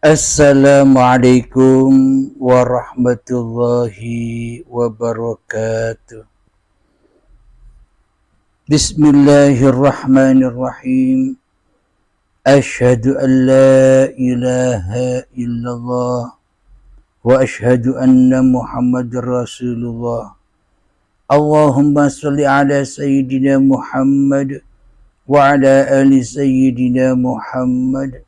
Assalamualaikum warahmatullahi wabarakatuh. Bismillahirrahmanirrahim. Asyhadu an la ilaha illallah wa asyhadu anna Muhammadar Rasulullah. Allahumma shalli ala sayyidina Muhammad wa ala ali sayyidina Muhammad.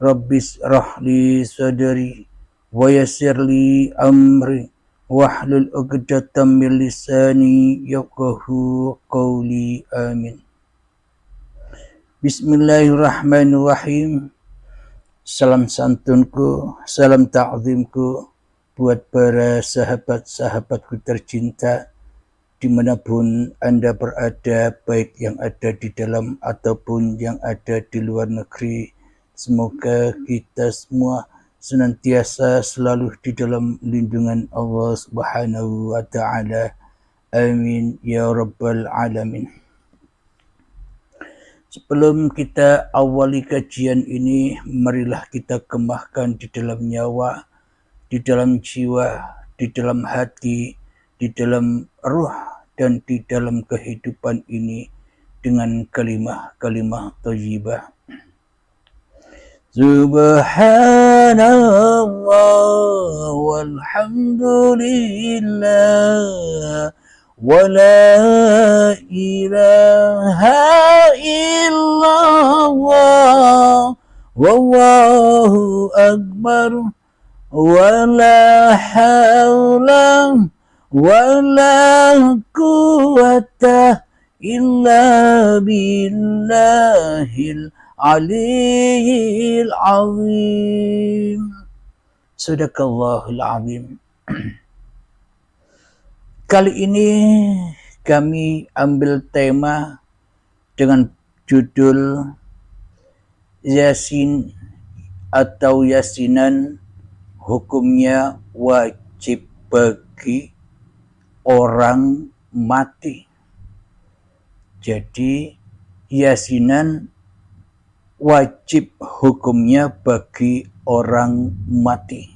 Rabbis rahli sadri wa yassirli amri wahlul 'uqdatam min lisani yafqahu qawli amin. Bismillahirrahmanirrahim. Salam santunku, salam ta'zimku buat para sahabat-sahabatku tercinta dimanapun Anda berada, baik yang ada di dalam ataupun yang ada di luar negeri. Semoga kita semua senantiasa selalu di dalam lindungan Allah Subhanahu wa Ta'ala. Amin ya Rabbal Alamin. Sebelum kita awali kajian ini, marilah kita kemahkan di dalam nyawa, di dalam jiwa, di dalam hati, di dalam ruh, dan di dalam kehidupan ini dengan kalimah-kalimah thayyibah. Subhanallah walhamdulillah wa la ilaha illallah wallahu akbar wa la hawla wa la quwwata illa billahil Aliyil Azim. Sadaqallahul Azim. Kali ini kami ambil tema dengan judul Yasin atau Yasinan, hukumnya wajib bagi orang mati. Jadi Yasinan wajib hukumnya bagi orang mati.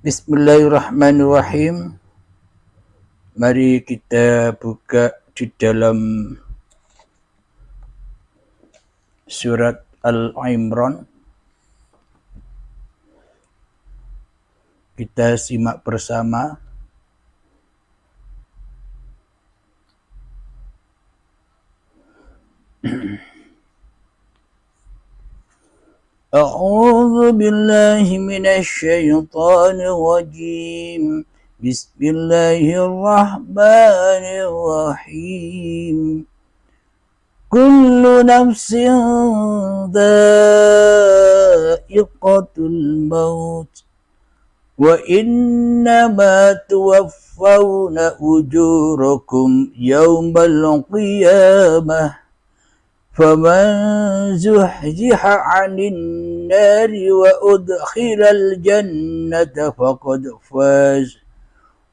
Bismillahirrahmanirrahim. Mari kita buka di dalam surat Al-Imran. Kita simak bersama. A'udzu billahi minasy syaithanir rajim. Bismillahirrahmanirrahim. Kullu nafsin dha'iqatul maut wa innama tuwaffawna ujurakum yawmal qiyamah. فمن زحزح عن النار وأدخل الجنة فقد فاز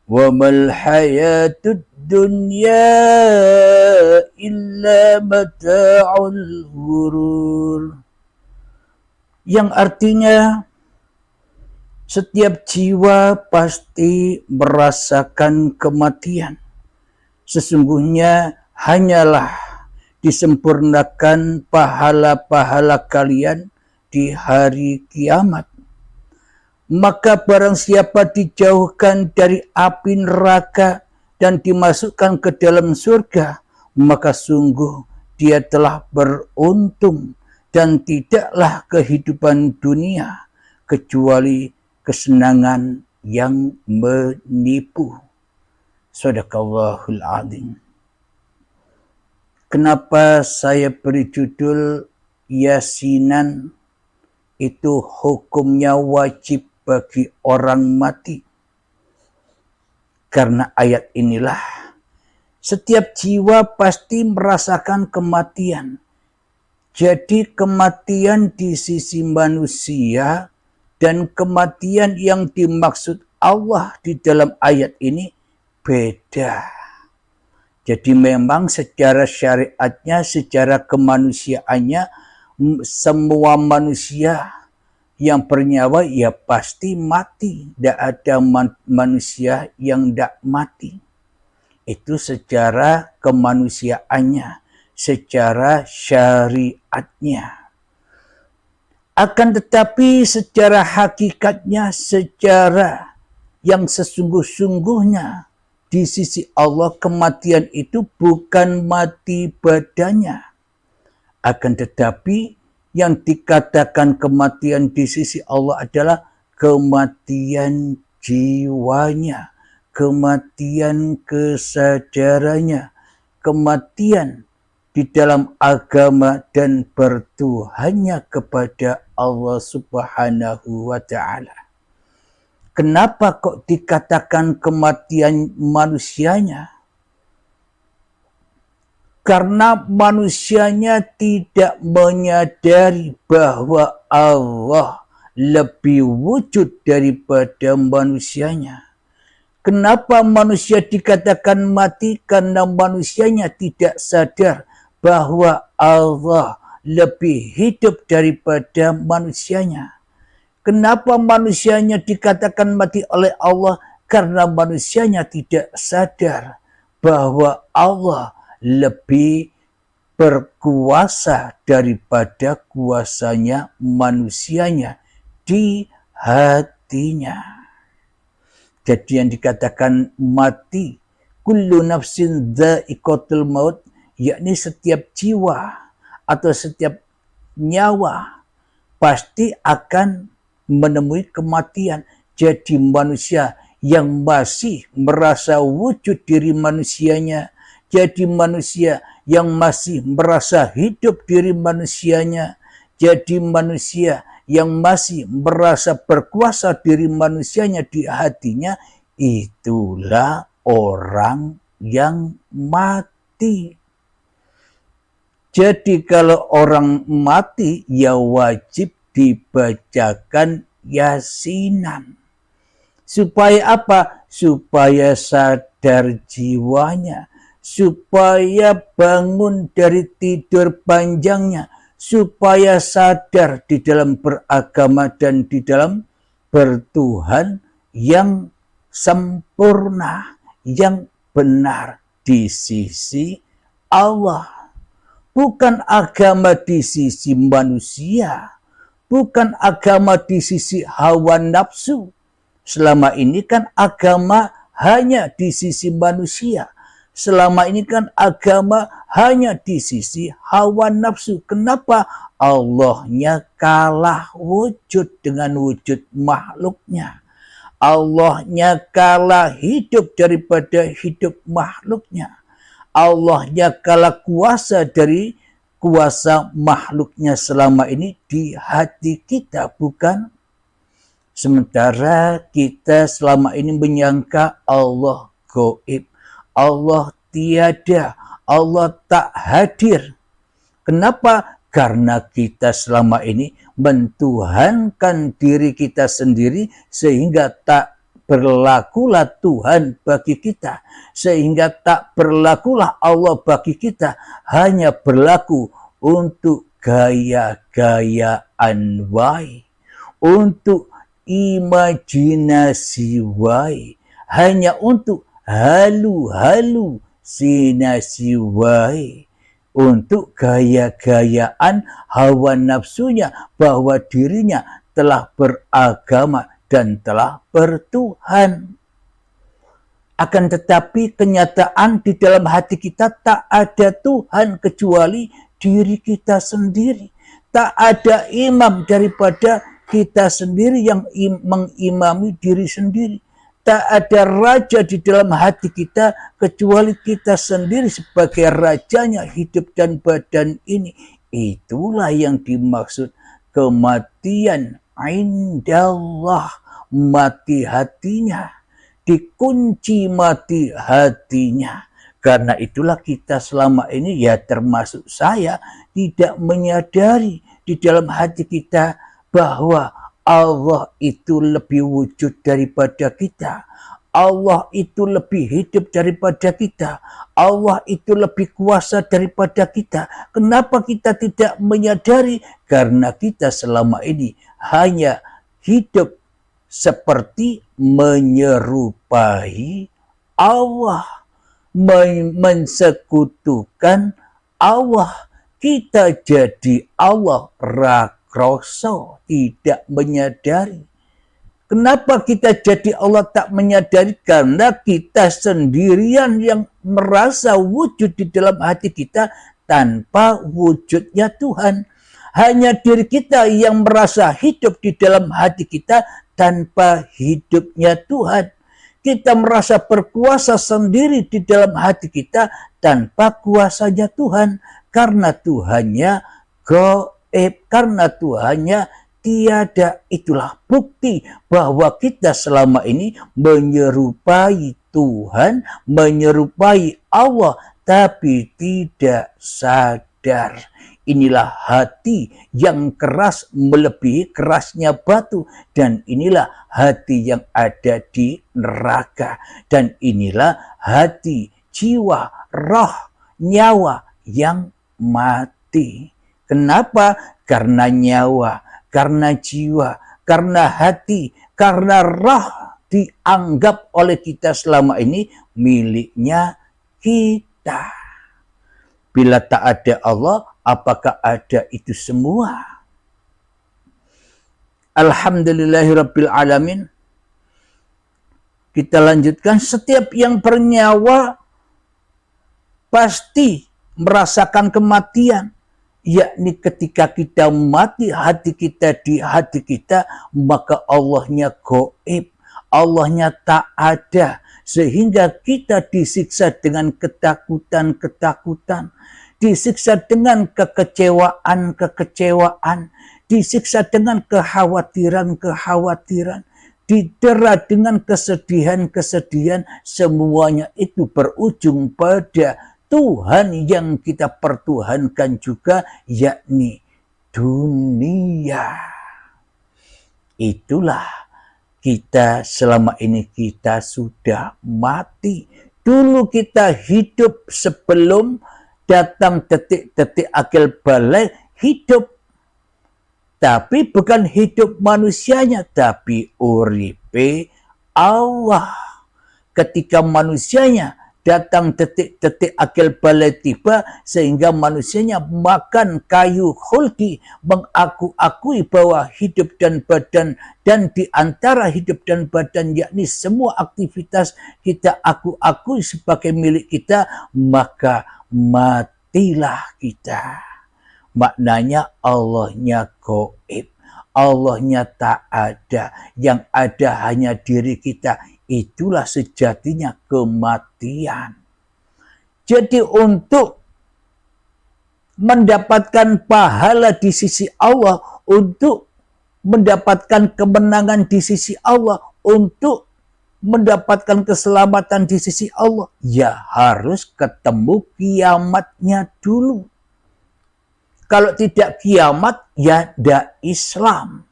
وما الحياة الدنيا إلا متاع الغرور. Yang artinya setiap jiwa pasti merasakan kematian. Sesungguhnya hanyalah disempurnakan pahala-pahala kalian di hari kiamat. Maka barang siapa dijauhkan dari api neraka dan dimasukkan ke dalam surga, maka sungguh dia telah beruntung dan tidaklah kehidupan dunia kecuali kesenangan yang menipu. Shadaqallahul adzim. Kenapa saya beri judul Yasinan itu hukumnya wajib bagi orang mati? Karena ayat inilah setiap jiwa pasti merasakan kematian. Jadi kematian di sisi manusia dan kematian yang dimaksud Allah di dalam ayat ini beda. Jadi memang secara syariatnya, secara kemanusiaannya, semua manusia yang bernyawa ya pasti mati. Tidak ada manusia yang tidak mati. Itu secara kemanusiaannya, secara syariatnya. Akan tetapi secara hakikatnya, secara yang sesungguh-sungguhnya, di sisi Allah kematian itu bukan mati badannya. Akan tetapi yang dikatakan kematian di sisi Allah adalah kematian jiwanya, kematian kesadarannya, kematian di dalam agama dan bertuhannya kepada Allah Subhanahu wa Ta'ala. Kenapa kok dikatakan kematian manusianya? Karena manusianya tidak menyadari bahwa Allah lebih wujud daripada manusianya. Kenapa manusia dikatakan mati? Karena manusianya tidak sadar bahwa Allah lebih hidup daripada manusianya. Kenapa manusianya dikatakan mati oleh Allah? Karena manusianya tidak sadar bahwa Allah lebih berkuasa daripada kuasanya manusianya di hatinya. Jadi yang dikatakan mati, kullu nafsin dha'iqatul maut, yakni setiap jiwa atau setiap nyawa pasti akan menemui kematian. Jadi manusia yang masih merasa wujud diri manusianya, jadi manusia yang masih merasa hidup diri manusianya, jadi manusia yang masih merasa berkuasa diri manusianya di hatinya, itulah orang yang mati. Jadi kalau orang mati ya wajib dibacakan Yasinan. Supaya apa? Supaya sadar jiwanya, supaya bangun dari tidur panjangnya, supaya sadar di dalam beragama dan di dalam bertuhan yang sempurna, yang benar di sisi Allah. Bukan agama di sisi manusia, bukan agama di sisi hawa nafsu. Selama ini kan agama hanya di sisi manusia. Selama ini kan agama hanya di sisi hawa nafsu. Kenapa? Allahnya kalah wujud dengan wujud makhluknya. Allahnya kalah hidup daripada hidup makhluknya. Allahnya kalah kuasa dari kuasa makhluknya selama ini di hati kita, bukan? Sementara kita selama ini menyangka Allah gaib, Allah tiada, Allah tak hadir. Kenapa? Karena kita selama ini mentuhankan diri kita sendiri sehingga tak berlakulah Tuhan bagi kita. Sehingga tak berlakulah Allah bagi kita. Hanya berlaku untuk gaya-gayaan wae. Untuk imajinasi wae. Hanya untuk halu-halu sinasi wae. Untuk gaya-gayaan hawa nafsunya bahwa dirinya telah beragama dan telah bertuhan. Akan tetapi kenyataan di dalam hati kita tak ada Tuhan kecuali diri kita sendiri. Tak ada imam daripada kita sendiri yang mengimami diri sendiri. Tak ada raja di dalam hati kita kecuali kita sendiri sebagai rajanya hidup dan badan ini. Itulah yang dimaksud kematian indallah, mati hatinya, dikunci mati hatinya. Karena itulah kita selama ini, ya termasuk saya, tidak menyadari di dalam hati kita bahwa Allah itu lebih wujud daripada kita. Allah itu lebih hidup daripada kita. Allah itu lebih kuasa daripada kita. Kenapa kita tidak menyadari? Karena kita selama ini hanya hidup seperti menyerupai Allah, mensekutukan Allah. Kita jadi Allah rakroso, tidak menyadari. Kenapa kita jadi Allah tak menyadari? Karena kita sendirian yang merasa wujud di dalam hati kita tanpa wujudnya Tuhan. Hanya diri kita yang merasa hidup di dalam hati kita tanpa hidupnya Tuhan. Kita merasa berkuasa sendiri di dalam hati kita tanpa kuasanya Tuhan. Karena Tuhannya gaib, karena Tuhannya tiada. Itulah bukti bahwa kita selama ini menyerupai Tuhan, menyerupai Allah, tapi tidak sadar. Inilah hati yang keras melebihi kerasnya batu. Dan inilah hati yang ada di neraka. Dan inilah hati, jiwa, roh, nyawa yang mati. Kenapa? Karena nyawa, karena jiwa, karena hati, karena roh dianggap oleh kita selama ini miliknya kita. Bila tak ada Allah, apakah ada itu semua? Alhamdulillahirabbil alamin. Kita lanjutkan. Setiap yang bernyawa pasti merasakan kematian. Yakni ketika kita mati, hati kita di hati kita, maka Allahnya gaib, Allahnya tak ada. Sehingga kita disiksa dengan ketakutan-ketakutan, disiksa dengan kekecewaan-kekecewaan, disiksa dengan kekhawatiran-kekhawatiran, didera dengan kesedihan-kesedihan. Semuanya itu berujung pada Tuhan yang kita pertuhankan juga, yakni dunia. Itulah kita selama ini, kita sudah mati. Dulu kita hidup sebelum datang detik-detik akil balik, hidup. Tapi bukan hidup manusianya, tapi uripe Allah. Ketika manusianya datang detik-detik akil balik tiba, sehingga manusianya makan kayu khuldi, mengaku-akui bahwa hidup dan badan, dan di antara hidup dan badan yakni semua aktivitas kita aku-akui sebagai milik kita, maka matilah kita. Maknanya Allahnya gaib, Allahnya tak ada, yang ada hanya diri kita. Itulah sejatinya kematian. Jadi untuk mendapatkan pahala di sisi Allah, untuk mendapatkan kemenangan di sisi Allah, untuk mendapatkan keselamatan di sisi Allah, ya harus ketemu kiamatnya dulu. Kalau tidak kiamat, ya tidak Islam.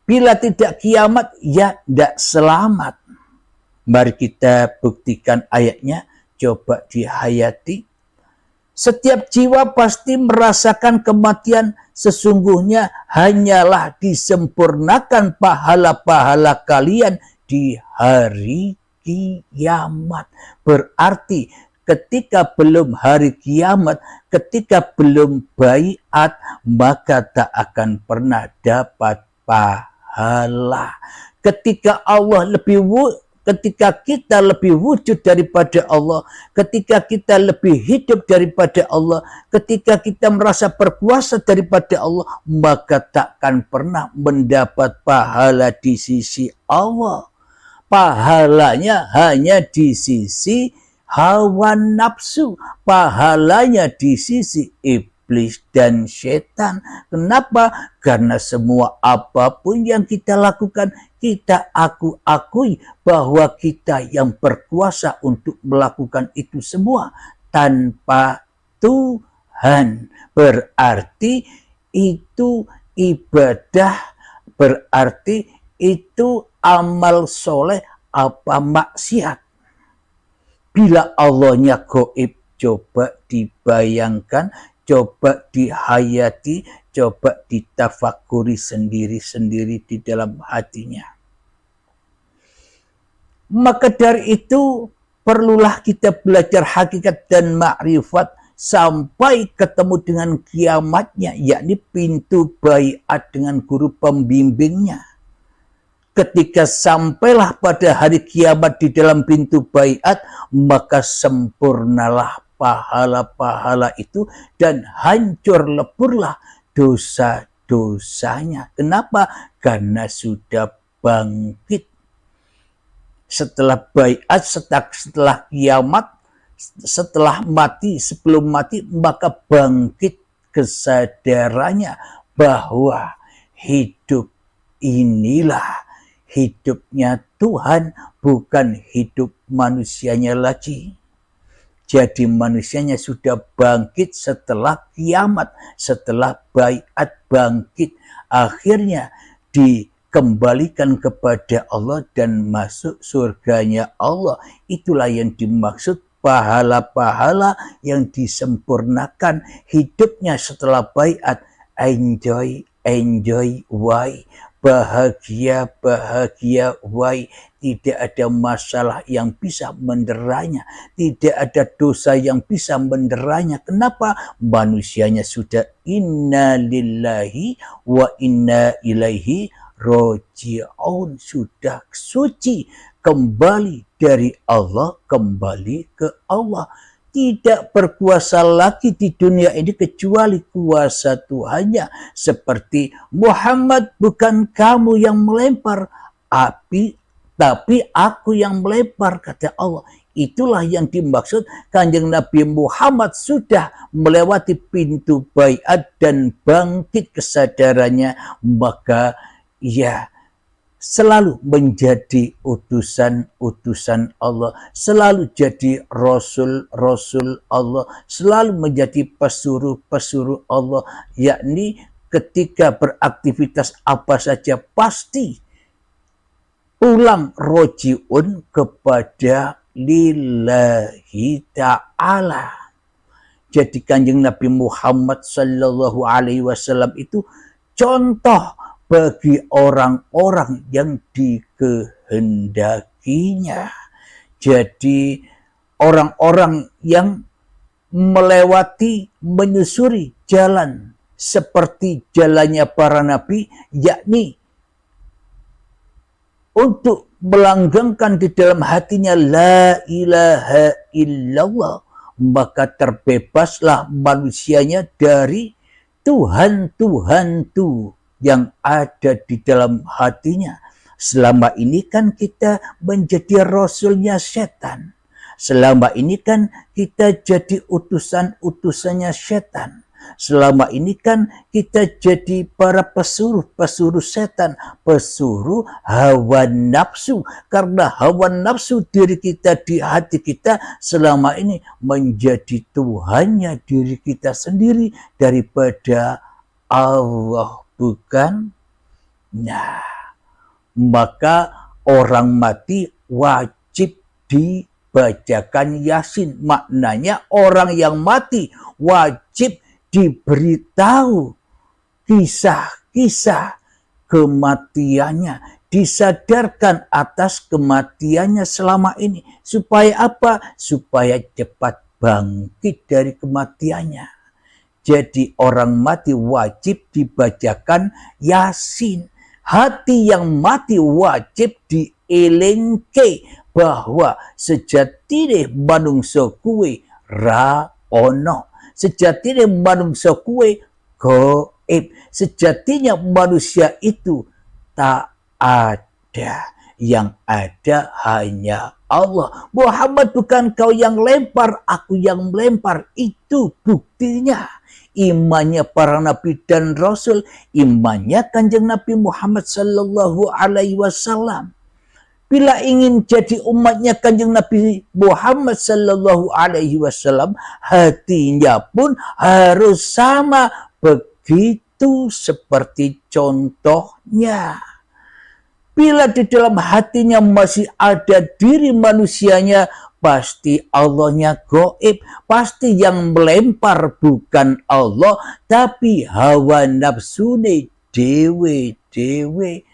Bila tidak kiamat, ya tidak selamat. Mari kita buktikan ayatnya, coba dihayati. Setiap jiwa pasti merasakan kematian, sesungguhnya hanyalah disempurnakan pahala-pahala kalian di hari kiamat. Berarti ketika belum hari kiamat, ketika belum baiat, maka tak akan pernah dapat pahala. Ketika kita lebih wujud daripada Allah, ketika kita lebih hidup daripada Allah, ketika kita merasa berkuasa daripada Allah, maka takkan pernah mendapat pahala di sisi Allah. Pahalanya hanya di sisi hawa nafsu, pahalanya di sisi iblis dan setan. Kenapa? Karena semua apapun yang kita lakukan, kita akui bahwa kita yang berkuasa untuk melakukan itu semua tanpa Tuhan. Berarti itu ibadah, berarti itu amal soleh apa maksiat. Bila Allahnya gaib, coba dibayangkan, coba dihayati, coba ditafakuri sendiri-sendiri di dalam hatinya. Maka dari itu, perlulah kita belajar hakikat dan ma'rifat sampai ketemu dengan kiamatnya, yakni pintu baiat dengan guru pembimbingnya. Ketika sampailah pada hari kiamat di dalam pintu baiat, maka sempurnalah pahala-pahala itu dan hancur leburlah dosa-dosanya. Kenapa? Karena sudah bangkit. Setelah baiat, setelah kiamat, setelah mati, sebelum mati, maka bangkit kesadarannya bahwa hidup inilah hidupnya Tuhan, bukan hidup manusianya lagi. Jadi manusianya sudah bangkit setelah kiamat, setelah baiat bangkit. Akhirnya dikembalikan kepada Allah dan masuk surganya Allah. Itulah yang dimaksud pahala-pahala yang disempurnakan hidupnya setelah baiat. Enjoy, why? Bahagia, why? Tidak ada masalah yang bisa menderanya. Tidak ada dosa yang bisa menderanya. Kenapa? Manusianya sudah inna lillahi wa inna ilaihi roji'un. Sudah suci. Kembali dari Allah, kembali ke Allah. Tidak berkuasa lagi di dunia ini kecuali kuasa Tuhannya. Seperti Muhammad, bukan kamu yang melempar api, tapi aku yang melempar, kata Allah. Itulah yang dimaksud Kanjeng Nabi Muhammad sudah melewati pintu baiat dan bangkit kesadarannya. Maka ya selalu menjadi utusan-utusan Allah, selalu jadi rasul-rasul Allah, selalu menjadi pesuruh-pesuruh Allah, yakni ketika beraktivitas apa saja pasti pulang rojiun kepada lillahi ta'ala. Jadi Kanjeng Nabi Muhammad sallallahu alaihi wasallam itu contoh bagi orang-orang yang dikehendaki dikehendakinya. Jadi orang-orang yang melewati, menyusuri jalan seperti jalannya para nabi, yakni untuk melanggengkan di dalam hatinya la ilaha illallah, maka terbebaslah manusianya dari Tuhan-Tuhan itu yang ada di dalam hatinya. Selama ini kan kita menjadi rasulnya setan. Selama ini kan kita jadi utusan-utusannya setan. Selama ini kan kita jadi para pesuruh setan, pesuruh hawa nafsu. Karena hawa nafsu diri kita di hati kita selama ini menjadi Tuhannya diri kita sendiri daripada Allah, bukan? Nah, maka orang mati wajib dibacakan Yasin. Maknanya orang yang mati wajib diberitahu kisah-kisah kematiannya, disadarkan atas kematiannya selama ini. Supaya apa? Supaya cepat bangkit dari kematiannya. Jadi orang mati wajib dibacakan Yasin. Hati yang mati wajib dielingke bahwa sejatine manungsa kuwi ra ono. Sejatinya manusia kuwe gaib. Sejatinya manusia itu tak ada. Yang ada hanya Allah. Muhammad bukan kau yang lempar, aku yang melempar. Itu buktinya. Imannya para nabi dan rasul. Imannya kanjeng Nabi Muhammad sallallahu alaihi wasallam. Bila ingin jadi umatnya kanjeng Nabi Muhammad sallallahu alaihi wasallam, hatinya pun harus sama. Begitu seperti contohnya. Bila di dalam hatinya masih ada diri manusianya, pasti Allahnya gaib. Pasti yang melempar bukan Allah, tapi hawa nafsune dewe-dewe.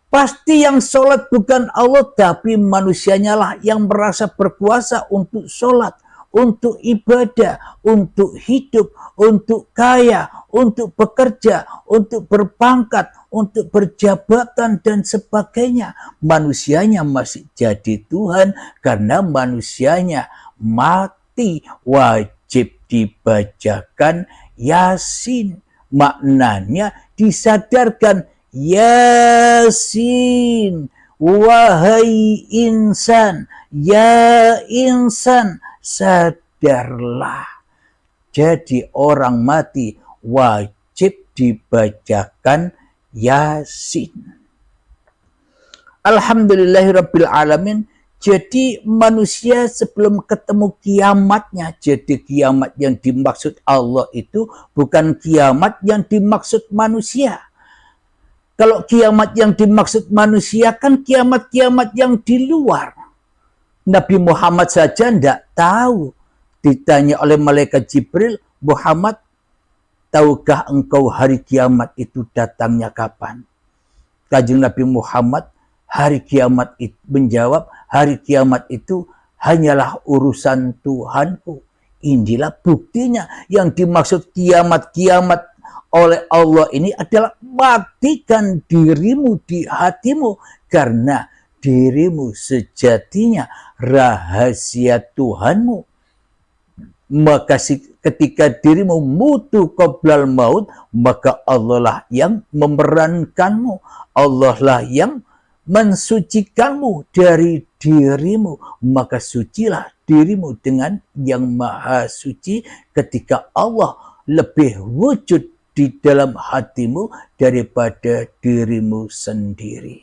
Pasti yang sholat bukan Allah, tapi manusianya lah yang merasa berkuasa untuk sholat, untuk ibadah, untuk hidup, untuk kaya, untuk bekerja, untuk berpangkat, untuk berjabatan dan sebagainya. Manusianya masih jadi Tuhan karena manusianya mati. Wajib dibacakan Yasin. Maknanya disadarkan, Yasin, wahai insan, ya insan, sadarlah. Jadi orang mati wajib dibacakan Yasin. Alhamdulillahirabbil alamin. Jadi manusia sebelum ketemu kiamatnya, jadi kiamat yang dimaksud Allah itu bukan kiamat yang dimaksud manusia. Kalau kiamat yang dimaksud manusia kan kiamat-kiamat yang di luar. Nabi Muhammad saja tidak tahu. Ditanya oleh malaikat Jibril, Muhammad, tahukah engkau hari kiamat itu datangnya kapan? Kanjeng Nabi Muhammad hari kiamat itu menjawab, hari kiamat itu hanyalah urusan Tuhanku. Inilah buktinya yang dimaksud kiamat-kiamat oleh Allah ini adalah matikan dirimu di hatimu, karena dirimu sejatinya rahasia Tuhanmu. Maka ketika dirimu mutu qoblal maut, maka Allah lah yang memerankanmu, Allah lah yang mensucikanmu dari dirimu. Maka sucilah dirimu dengan yang maha suci ketika Allah lebih wujud di dalam hatimu daripada dirimu sendiri.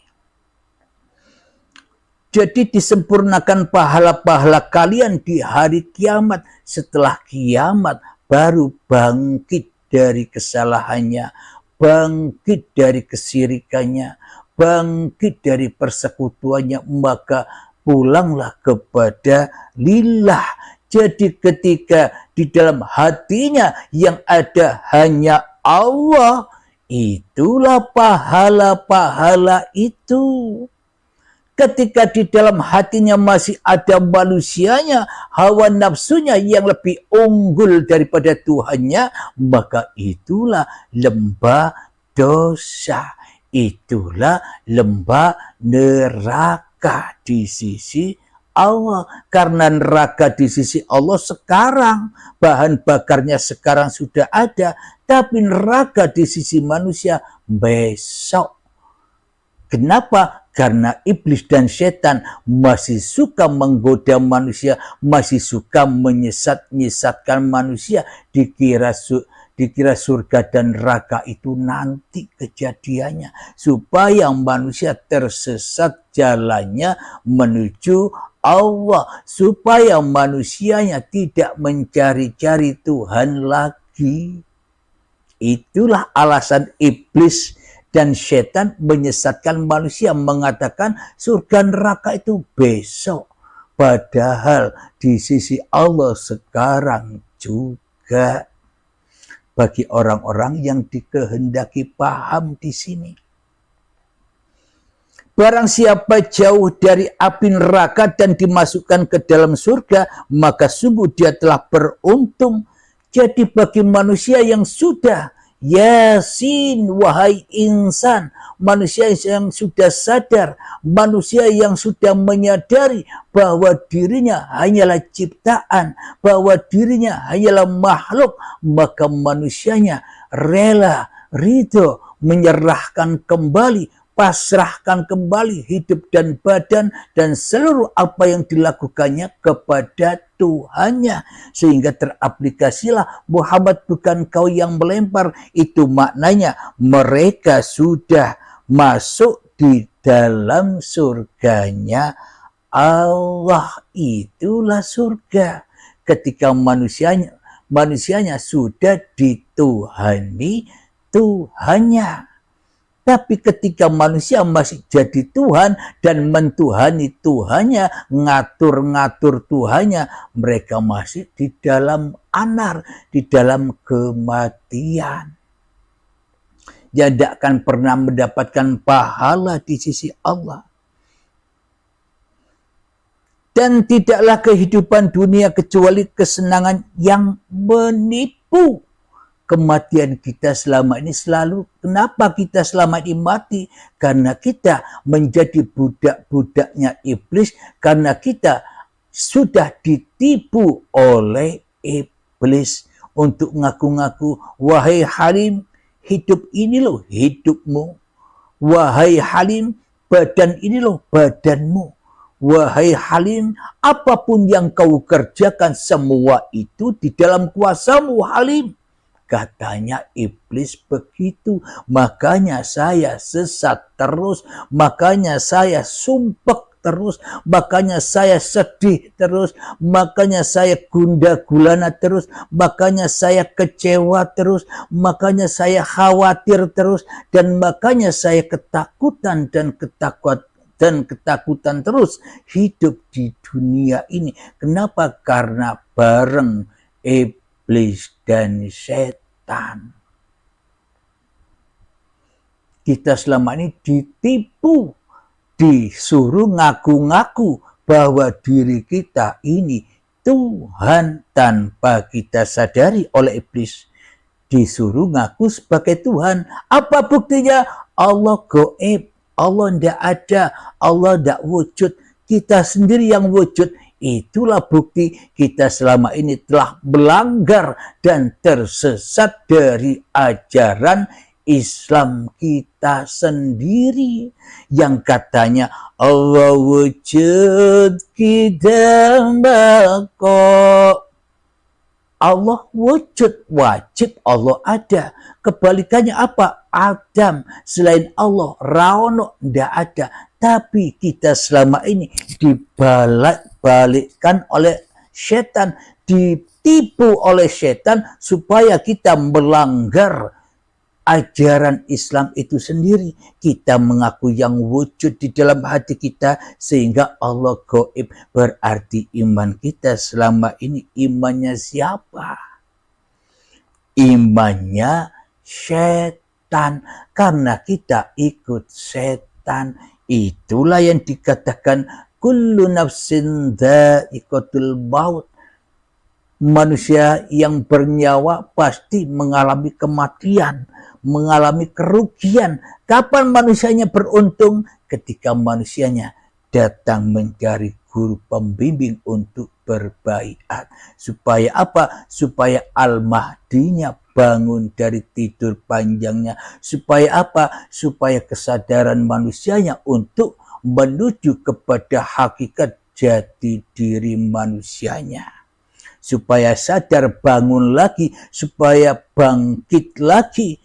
Jadi disempurnakan pahala-pahala kalian di hari kiamat. Setelah kiamat baru bangkit dari kesalahannya, bangkit dari kesirikannya, bangkit dari persekutuannya, maka pulanglah kepada lillah. Jadi ketika di dalam hatinya yang ada hanya Allah, itulah pahala-pahala itu. Ketika di dalam hatinya masih ada manusianya, hawa nafsunya yang lebih unggul daripada Tuhannya, maka itulah lembah dosa. Itulah lembah neraka di sisi Allah. Karena neraka di sisi Allah sekarang, bahan bakarnya sekarang sudah ada, tapi neraka di sisi manusia besok. Kenapa? Karena iblis dan setan masih suka menggoda manusia, masih suka menyesatkan manusia, dikira surga dan neraka itu nanti kejadiannya, supaya manusia tersesat jalannya menuju Allah, supaya manusianya tidak mencari-cari Tuhan lagi. Itulah alasan iblis dan setan menyesatkan manusia, mengatakan surga neraka itu besok. Padahal di sisi Allah sekarang juga. Bagi orang-orang yang dikehendaki paham di sini. Barang siapa jauh dari api neraka dan dimasukkan ke dalam surga, maka sungguh dia telah beruntung. Jadi bagi manusia yang sudah Yasin, wahai insan, manusia yang sudah sadar, manusia yang sudah menyadari bahwa dirinya hanyalah ciptaan, bahwa dirinya hanyalah makhluk, maka manusianya rela, ridho, menyerahkan kembali, pasrahkan kembali hidup dan badan dan seluruh apa yang dilakukannya kepada Tuhannya, sehingga teraplikasilah Muhammad bukan kau yang melempar. Itu maknanya mereka sudah masuk di dalam surganya Allah. Itulah surga ketika manusianya sudah dituhani Tuhannya. Tapi ketika manusia masih jadi Tuhan dan mentuhani Tuhannya, ngatur-ngatur Tuhannya, mereka masih di dalam anar, di dalam kematian. Dia tidak akan pernah mendapatkan pahala di sisi Allah. Dan tidaklah kehidupan dunia kecuali kesenangan yang menipu. Kematian kita selama ini selalu, kenapa kita selama ini mati? Karena kita menjadi budak-budaknya iblis, karena kita sudah ditipu oleh iblis untuk ngaku-ngaku, wahai Halim, hidup ini loh hidupmu. Wahai Halim, badan ini loh badanmu. Wahai Halim, apapun yang kau kerjakan, semua itu di dalam kuasamu, Halim. Katanya iblis begitu, makanya saya sesat terus, makanya saya sumpek terus, makanya saya sedih terus, makanya saya gundah gulana terus, makanya saya kecewa terus, makanya saya khawatir terus, dan makanya saya ketakutan dan ketakutan terus hidup di dunia ini. Kenapa? Karena bareng iblis dan setan. Kita selama ini ditipu, disuruh ngaku-ngaku bahwa diri kita ini Tuhan tanpa kita sadari oleh iblis. Disuruh ngaku sebagai Tuhan. Apa buktinya? Allah gaib, Allah tidak ada, Allah tidak wujud. Kita sendiri yang wujud. Itulah bukti kita selama ini telah melanggar dan tersesat dari ajaran Islam kita sendiri. Yang katanya Allah wujud, kita bako. Allah wujud, wajib Allah ada. Kebalikannya apa? Adam selain Allah, Raono tidak ada. Tapi kita selama ini dibalikkan oleh setan, ditipu oleh setan supaya kita melanggar ajaran Islam itu sendiri. Kita mengaku yang wujud di dalam hati kita sehingga Allah gaib. Berarti iman kita selama ini imannya siapa? Imannya setan. Karena kita ikut setan, Itulah yang dikatakan kullu nafsin dha'iqatul maut. Manusia yang bernyawa pasti mengalami kematian, mengalami kerugian. Kapan manusianya beruntung? Ketika manusianya datang mencari guru pembimbing untuk berbaiat. Supaya apa? Supaya Al-Mahdinya bangun dari tidur panjangnya. Supaya apa? Supaya kesadaran manusianya untuk menuju kepada hakikat jati diri manusianya. Supaya sadar, bangun lagi, supaya bangkit lagi.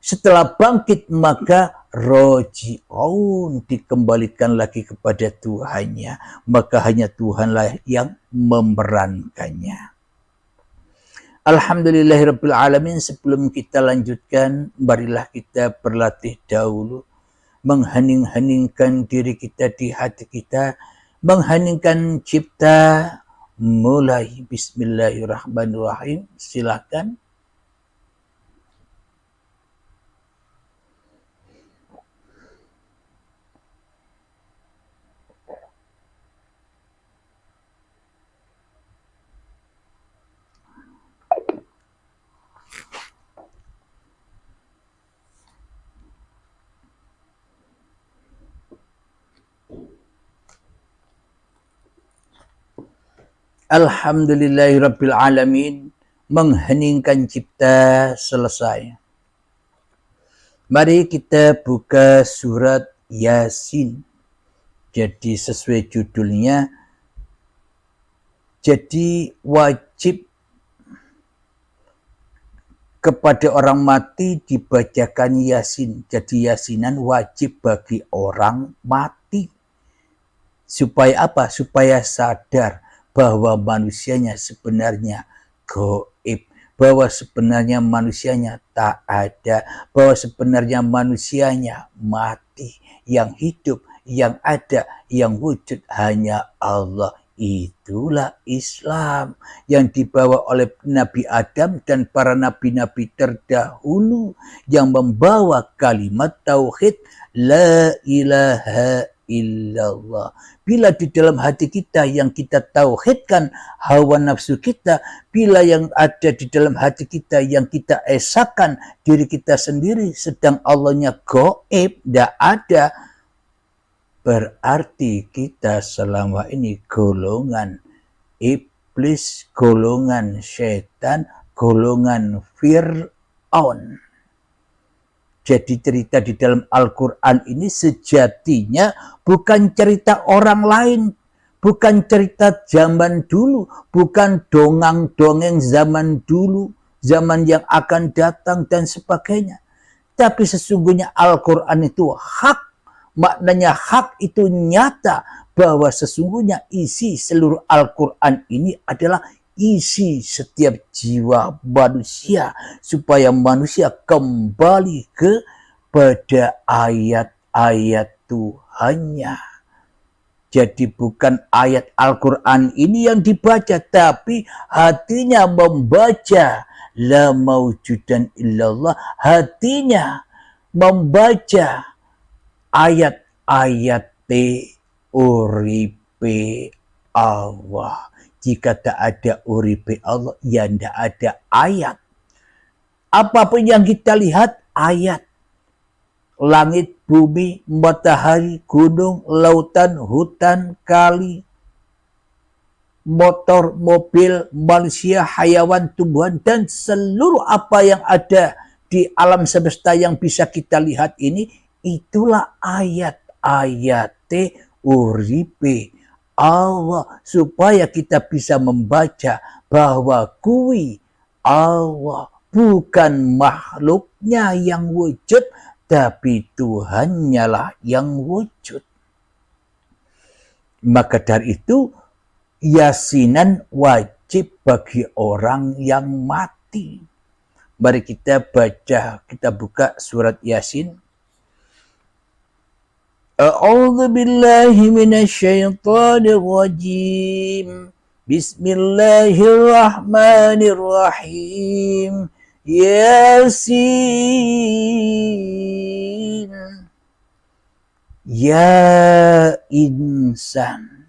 Setelah bangkit maka roji'un, dikembalikan lagi kepada Tuhannya. Maka hanya Tuhanlah yang memerankannya. Alhamdulillahirabbil alamin. Sebelum kita lanjutkan, marilah kita berlatih dahulu menghening-heningkan diri kita di hati kita, mengheningkan cipta. Mulai bismillahirrahmanirrahim. Silakan. Alhamdulillahirabbil alamin. Mengheningkan cipta selesai. Mari kita buka surat Yasin. Jadi sesuai judulnya, jadi wajib kepada orang mati dibacakan Yasin. Jadi Yasinan wajib bagi orang mati. Supaya apa? Supaya sadar bahwa manusianya sebenarnya gaib, bahwa sebenarnya manusianya tak ada, bahwa sebenarnya manusianya mati. Yang hidup, yang ada, yang wujud hanya Allah. Itulah Islam yang dibawa oleh Nabi Adam dan para nabi-nabi terdahulu yang membawa kalimat tauhid la ilaha illallah. Bila di dalam hati kita yang kita tauhidkan hawa nafsu kita, bila yang ada di dalam hati kita yang kita esakan diri kita sendiri, sedang Allahnya gaib, tidak ada, berarti kita selama ini golongan iblis, golongan setan, golongan Fir'aun. Jadi cerita di dalam Al-Quran ini sejatinya bukan cerita orang lain, bukan cerita zaman dulu, bukan dongeng-dongeng zaman dulu, zaman yang akan datang dan sebagainya. Tapi sesungguhnya Al-Quran itu hak, maknanya hak itu nyata, bahwa sesungguhnya isi seluruh Al-Quran ini adalah isi setiap jiwa manusia, supaya manusia kembali kepada ayat-ayat Tuhannya. Jadi bukan ayat Al-Quran ini yang dibaca, tapi hatinya membaca la maujudan illallah, hatinya membaca ayat-ayat uripe Allah. Jika tak ada uripe Allah, ya tidak ada ayat. Apapun yang kita lihat, ayat. Langit, bumi, matahari, gunung, lautan, hutan, kali, motor, mobil, manusia, hayawan, tumbuhan, dan seluruh apa yang ada di alam semesta yang bisa kita lihat ini, itulah ayat-ayat uripe Allah, supaya kita bisa membaca bahwa kuwi Allah, bukan makhluknya yang wujud, tapi Tuhannya lah yang wujud. Maka dari itu Yasinan wajib bagi orang yang mati. Mari kita baca, kita buka surat Yasin. A'udzu billahi minasyaitonir rajim. Bismillahirrahmanirrahim. Yasin. Ya insan.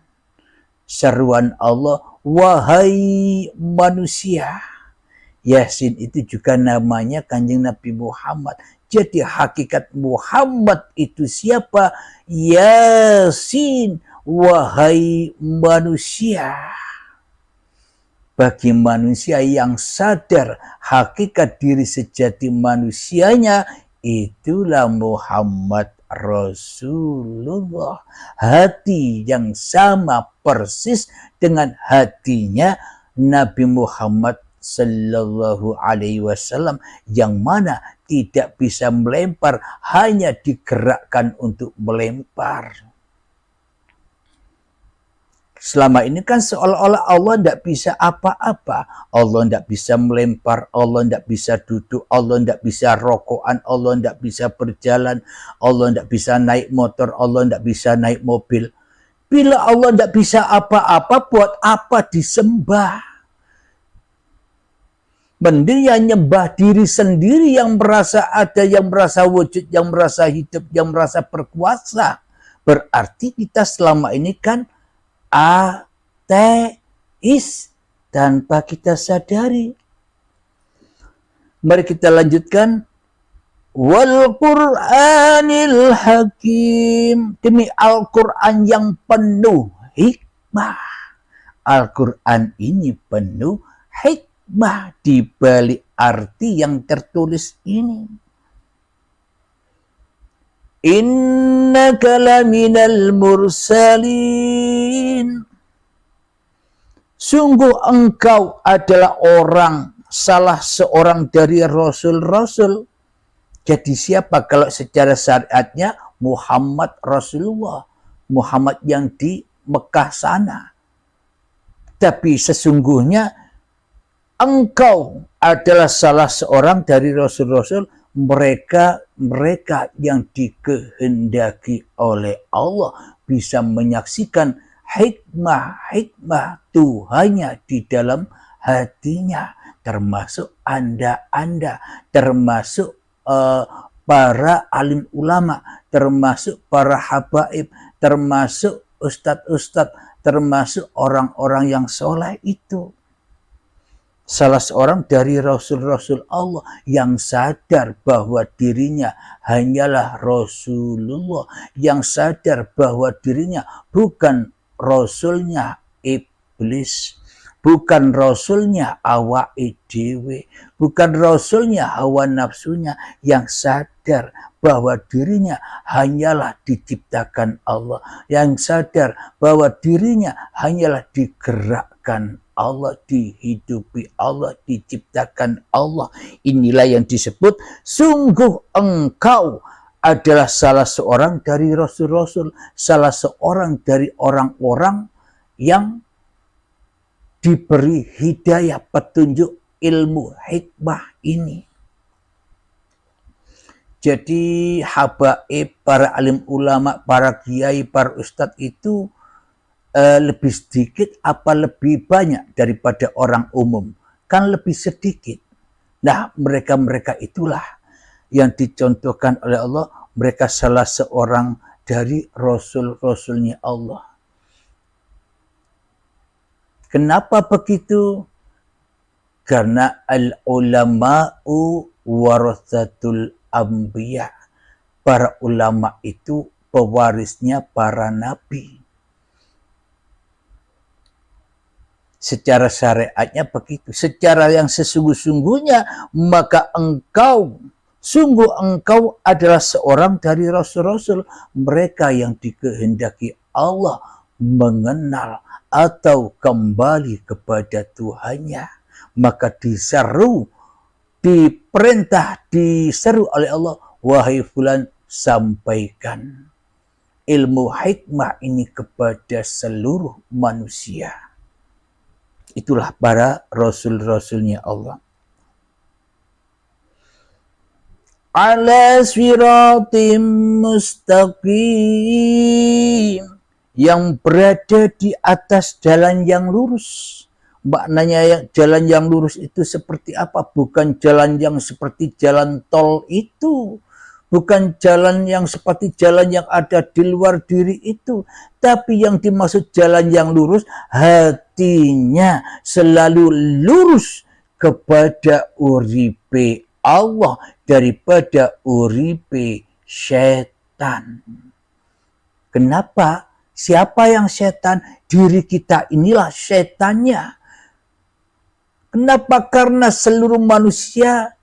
Seruan Allah, wahai manusia. Yasin itu juga namanya Kanjeng Nabi Muhammad. Jadi hakikat Muhammad itu siapa? Yasin, wahai manusia. Bagi manusia yang sadar hakikat diri sejati manusianya, itulah Muhammad Rasulullah. Hati yang sama persis dengan hatinya Nabi Muhammad Sallallahu Alaihi Wasallam, yang mana tidak bisa melempar, hanya digerakkan untuk melempar. Selama ini kan seolah-olah Allah tidak bisa apa-apa. Allah tidak bisa melempar, Allah tidak bisa duduk, Allah tidak bisa rokokan, Allah tidak bisa berjalan, Allah tidak bisa naik motor, Allah tidak bisa naik mobil. Bila Allah tidak bisa apa-apa, buat apa disembah? Mending yang nyembah diri sendiri, yang merasa ada, yang merasa wujud, yang merasa hidup, yang merasa berkuasa. Berarti kita selama ini kan ateis tanpa kita sadari. Mari kita lanjutkan. Wal Qur'anil Hakim, demi Al-Quran yang penuh hikmah. Al-Quran ini penuh hikmah di balik arti yang tertulis ini. Innaka laminal mursalin. Sungguh engkau adalah salah seorang dari rasul-rasul. Jadi siapa kalau secara syariatnya? Muhammad Rasulullah. Muhammad yang di Mekah sana. Tapi sesungguhnya engkau adalah salah seorang dari rasul-rasul, mereka yang dikehendaki oleh Allah bisa menyaksikan hikmah Tuhannya di dalam hatinya, termasuk anda, termasuk para alim ulama, termasuk para habaib, termasuk ustadz-ustadz, termasuk orang-orang yang soleh itu. Salah seorang dari rasul-rasul Allah yang sadar bahwa dirinya hanyalah Rasulullah, yang sadar bahwa dirinya bukan rasulnya iblis, bukan rasulnya awak dewe, bukan rasulnya hawa nafsunya, yang sadar bahwa dirinya hanyalah diciptakan Allah, yang sadar bahwa dirinya hanyalah digerakkan Allah, dihidupi Allah, diciptakan Allah. Inilah yang disebut sungguh engkau adalah salah seorang dari rasul-rasul, salah seorang dari orang-orang yang diberi hidayah, petunjuk ilmu hikmah ini. Jadi habaib, para alim ulama, para kiai, para ustadz itu lebih sedikit apa lebih banyak daripada orang umum? Kan lebih sedikit. Nah, mereka itulah yang dicontohkan oleh Allah. Mereka salah seorang dari rasul-rasulnya Allah. Kenapa begitu? Karena al-ulama'u warathatul anbiya. Para ulama itu pewarisnya para nabi. Secara syariatnya begitu. Secara yang sesungguh-sungguhnya, maka sungguh engkau adalah seorang dari rasul-rasul. Mereka yang dikehendaki Allah mengenal atau kembali kepada Tuhannya. Maka diseru oleh Allah, wahai fulan, sampaikan ilmu hikmah ini kepada seluruh manusia. Itulah para rasul-rasulnya Allah. Ala siratim mustaqim, yang berada di atas jalan yang lurus. Maknanya jalan yang lurus itu seperti apa? Bukan jalan yang seperti jalan tol itu. bukan jalan yang seperti jalan yang ada di luar diri itu, tapi yang dimaksud jalan yang lurus, hatinya selalu lurus kepada uripe Allah daripada uripe setan. Kenapa? Siapa yang setan? Diri kita inilah setannya. Kenapa? Karena seluruh manusia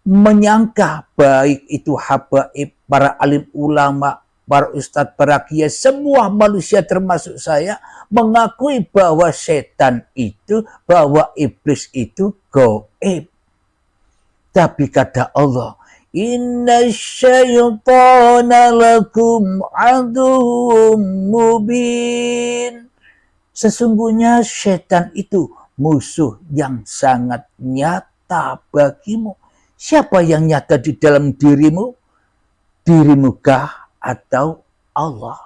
menyangka, baik itu habaib, para alim ulama, para ustadz, para kiai, semua manusia termasuk saya, mengakui bahwa setan itu, bahwa iblis itu gaib. Tapi kata Allah, inna syaitana lakum aduwwum mubin. Sesungguhnya setan itu musuh yang sangat nyata bagimu. Siapa yang nyata di dalam dirimu? Dirimukah atau Allah?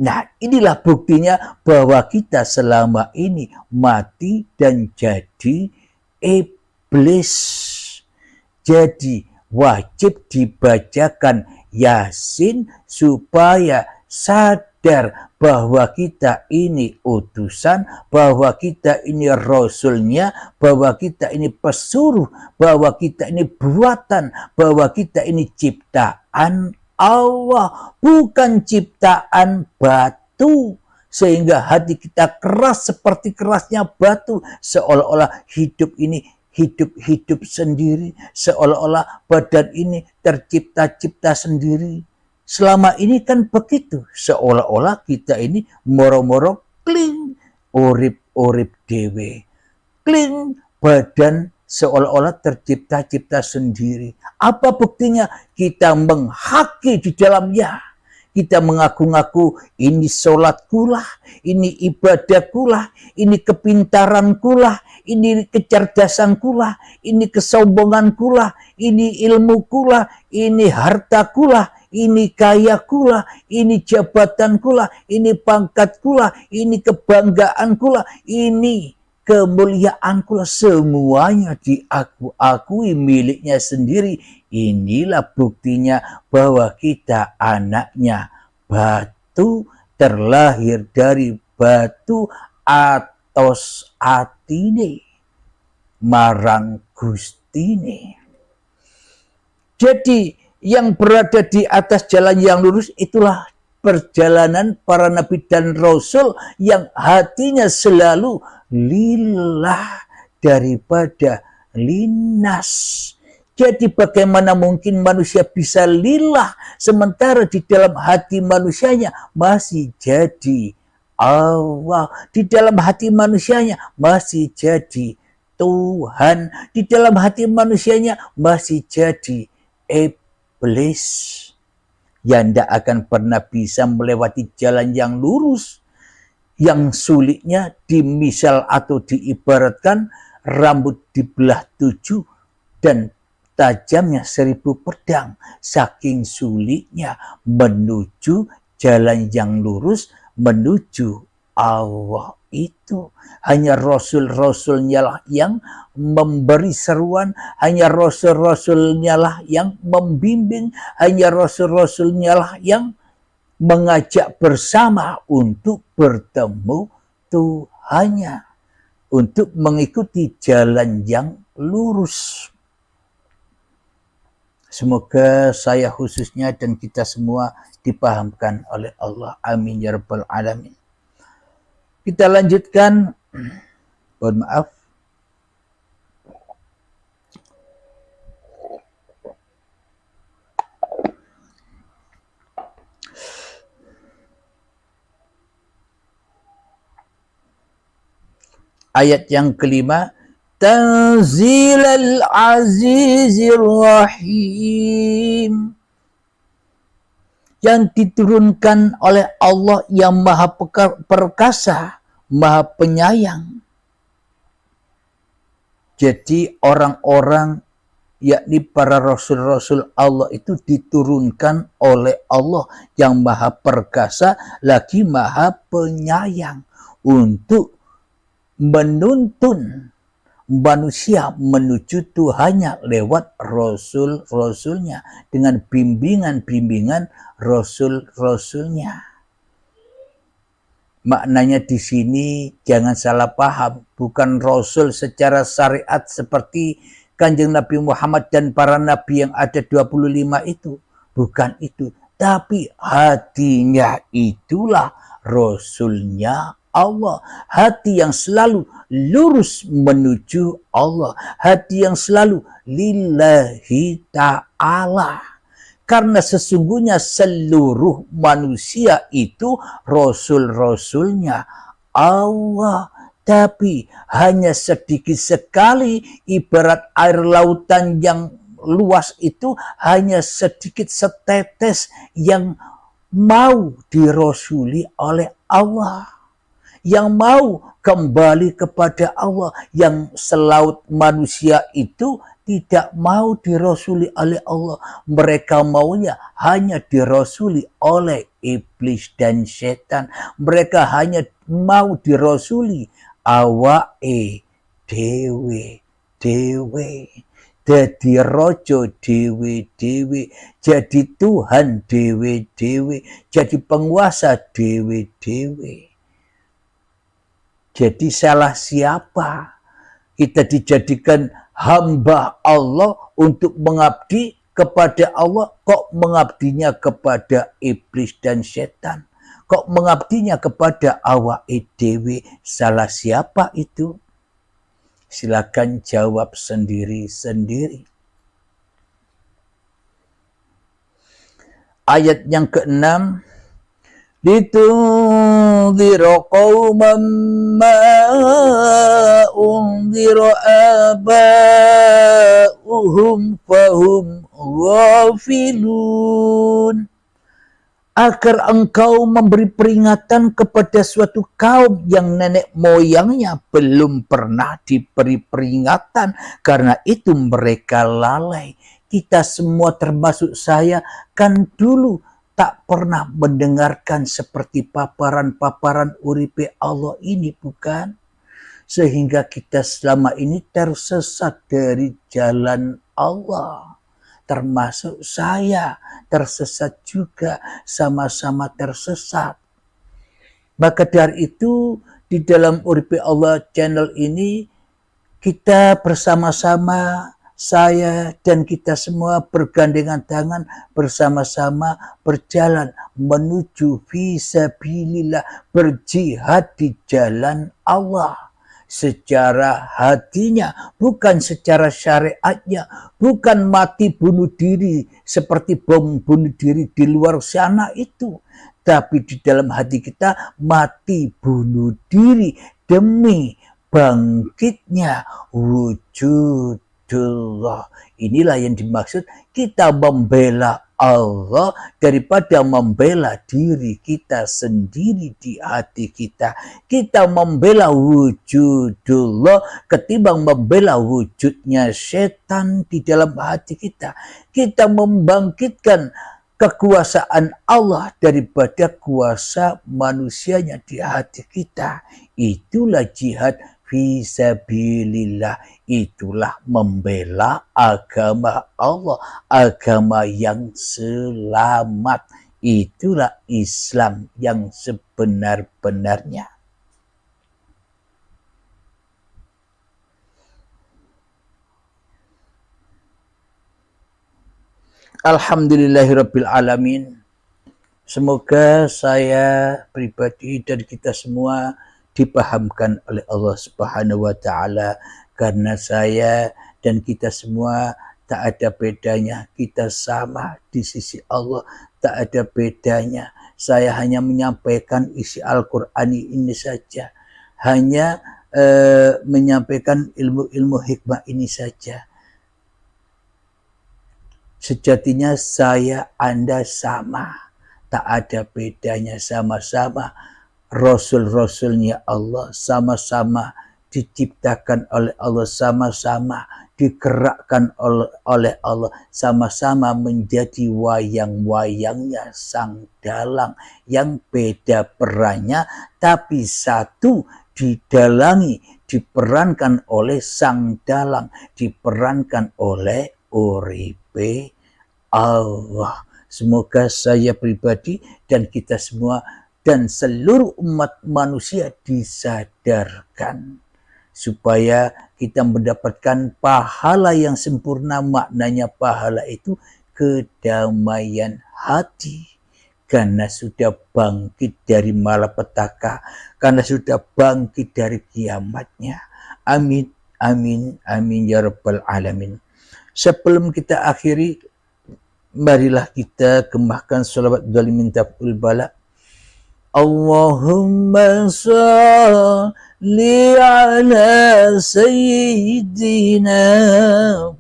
Nah, inilah buktinya bahwa kita selama ini mati dan jadi iblis. Jadi wajib dibacakan Yasin supaya sadar bahwa kita ini utusan, bahwa kita ini rasulnya, bahwa kita ini pesuruh, bahwa kita ini buatan, bahwa kita ini ciptaan Allah, bukan ciptaan batu. Sehingga hati kita keras seperti kerasnya batu, seolah-olah hidup ini hidup sendiri, seolah-olah badan ini tercipta-cipta sendiri. Selama ini kan begitu, seolah-olah kita ini moro-moro kling, urip dewe, kling, badan seolah-olah tercipta-cipta sendiri. Apa buktinya? Kita menghaki di dalamnya. Kita mengaku-ngaku ini sholatkulah, ini ibadahkulah, ini kepintarankulah, ini kecerdasankulah, ini kesombongankulah, ini ilmukulah, ini hartakulah, ini kayakulah, ini jabatankulah, ini pangkatkulah, ini kebanggaankulah, ini kemuliaankulah, semuanya diakui miliknya sendiri. Inilah buktinya bahwa kita anaknya batu, terlahir dari batu atos atine marang Gustine. Jadi yang berada di atas jalan yang lurus itulah perjalanan para nabi dan rasul yang hatinya selalu lillah daripada linas. Jadi bagaimana mungkin manusia bisa lillah sementara di dalam hati manusianya masih jadi Allah, di dalam hati manusianya masih jadi Tuhan, di dalam hati manusianya masih jadi iblis yang tidak akan pernah bisa melewati jalan yang lurus, yang sulitnya dimisal atau diibaratkan rambut dibelah 7 dan tajamnya 1000 pedang. Saking sulitnya menuju jalan yang lurus, menuju Allah itu. Hanya rasul-rasulnya lah yang memberi seruan, hanya rasul-rasulnya lah yang membimbing, hanya rasul-rasulnya lah yang mengajak bersama untuk bertemu Tuhannya, untuk mengikuti jalan yang lurus. Semoga saya khususnya dan kita semua dipahamkan oleh Allah. Amin ya rabbal alamin. Kita lanjutkan. Mohon maaf. Ayat yang kelima. Tanzilal Azizir Rahim, yang diturunkan oleh Allah yang maha perkasa, maha penyayang. Jadi orang-orang, yakni para rasul-rasul Allah itu diturunkan oleh Allah yang maha perkasa lagi maha penyayang untuk menuntun, manusia menuju Tuhannya lewat rasul-rasulnya, dengan bimbingan-bimbingan rasul-rasulnya. Maknanya di sini jangan salah paham, bukan rasul secara syariat seperti Kanjeng Nabi Muhammad dan para nabi yang ada 25 itu. Bukan itu, tapi hatinya itulah rasulnya Allah. Hati yang selalu lurus menuju Allah, hati yang selalu lillahi ta'ala. Karena sesungguhnya seluruh manusia itu rasul-rasulnya Allah. Tapi hanya sedikit sekali, ibarat air lautan yang luas itu hanya sedikit setetes yang mau dirasuli oleh Allah, yang mau kembali kepada Allah, yang selaut manusia itu tidak mau dirasuli oleh Allah. Mereka maunya hanya dirasuli oleh iblis dan setan. Mereka hanya mau dirasuli awake dewe. Jadi rojo dewe, jadi Tuhan dewe, jadi penguasa dewe. Jadi salah siapa kita dijadikan hamba Allah untuk mengabdi kepada Allah, kok mengabdinya kepada iblis dan setan? Kok mengabdinya kepada awake dewe? Salah siapa itu? Silakan jawab sendiri-sendiri. Ayat yang ke-6, litunzira qauman ma unzira aba'uhum fahum ghafilun. Agar engkau memberi peringatan kepada suatu kaum yang nenek moyangnya belum pernah diberi peringatan, karena itu mereka lalai. Kita semua termasuk saya kan dulu tak pernah mendengarkan seperti paparan-paparan uripe Allah ini, bukan? Sehingga kita selama ini tersesat dari jalan Allah. Termasuk saya tersesat juga, sama-sama tersesat. Maka dari itu di dalam Uripe Allah channel ini kita bersama-sama, saya dan kita semua bergandengan tangan, bersama-sama berjalan menuju fisabilillah, berjihad di jalan Allah. Secara hatinya, bukan secara syariatnya, bukan mati bunuh diri seperti bom bunuh diri di luar sana itu, tapi di dalam hati kita mati bunuh diri demi bangkitnya wujudullah. Inilah yang dimaksud kita membela Allah daripada membela diri kita sendiri di hati kita. Kita membela wujudullah ketimbang membela wujudnya setan di dalam hati kita. Kita membangkitkan kekuasaan Allah daripada kuasa manusianya di hati kita. Itulah jihad fisabilillah, itulah membela agama Allah, agama yang selamat. Itulah Islam yang sebenar-benarnya. Alhamdulillahirabbil alamin. Semoga saya pribadi dan kita semua dipahamkan oleh Allah Subhanahu wa taala, karena saya dan kita semua tak ada bedanya, kita sama di sisi Allah, tak ada bedanya. Saya hanya menyampaikan isi Al-Qur'an ini saja, hanya menyampaikan ilmu-ilmu hikmah ini saja. Sejatinya saya, Anda sama, tak ada bedanya, sama-sama Rasul-Rasulnya Allah, sama-sama diciptakan oleh Allah, sama-sama digerakkan oleh Allah, sama-sama menjadi wayang-wayangnya sang dalang, yang beda perannya tapi satu didalangi, diperankan oleh sang dalang, diperankan oleh uripe Allah. Semoga saya pribadi dan kita semua dan seluruh umat manusia disadarkan supaya kita mendapatkan pahala yang sempurna. Maknanya pahala itu kedamaian hati, karena sudah bangkit dari malapetaka, karena sudah bangkit dari kiamatnya. Amin, amin, amin ya rabbal alamin. Sebelum kita akhiri, marilah kita kemahkan salawat dzalimin taful bala. Allahumma salli ala sayyidina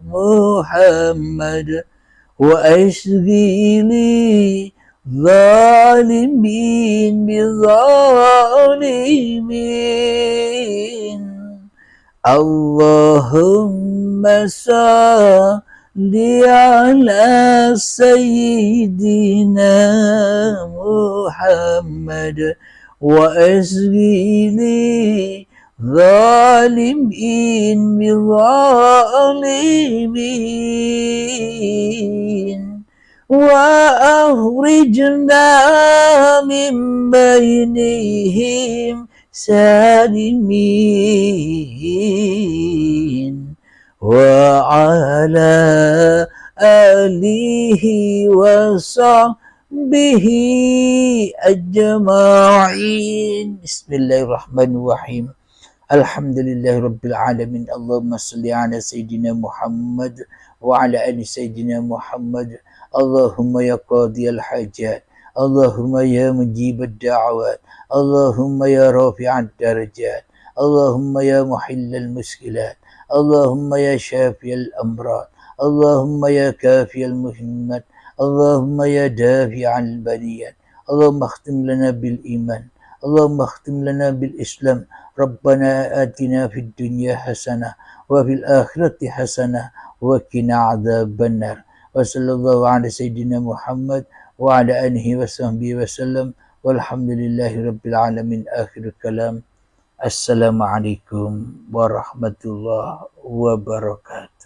Muhammad wa ashghili zalimin bizalimin. Allahumma salli ala sayyidina Muhammad wa asghili zalimin bizalimin wa akhrijna min bainihim salimin wa ala alihi wa sahbihi ajma'in. Bismillahirrahmanirrahim. Alhamdulillahi rabbil alamin. Allahumma salli ala sayyidina Muhammad wa ala ali sayyidina Muhammad. Allahumma ya qadiyal hajat, Allahumma ya mujibad da'awat, Allahumma ya rafi'ad darajat, Allahumma ya muhillal muskilat, Allahumma ya syafiyal amrad, Allahumma ya kafiyal muhimmat, Allahumma ya dafi'al baliyat. Allahumma akhtim lana bil iman, Allahumma akhtim lana bil islam. Rabbana atina fid dunya hasanah wa fil akhirati hasanah wa qina adzabannar. Wa sallallahu ala sayyidina Muhammad wa ala alihi wa sahbihi wa sallam. Walhamdulillahi rabbil alamin. Akhir kalam. Assalamualaikum warahmatullahi wabarakatuh.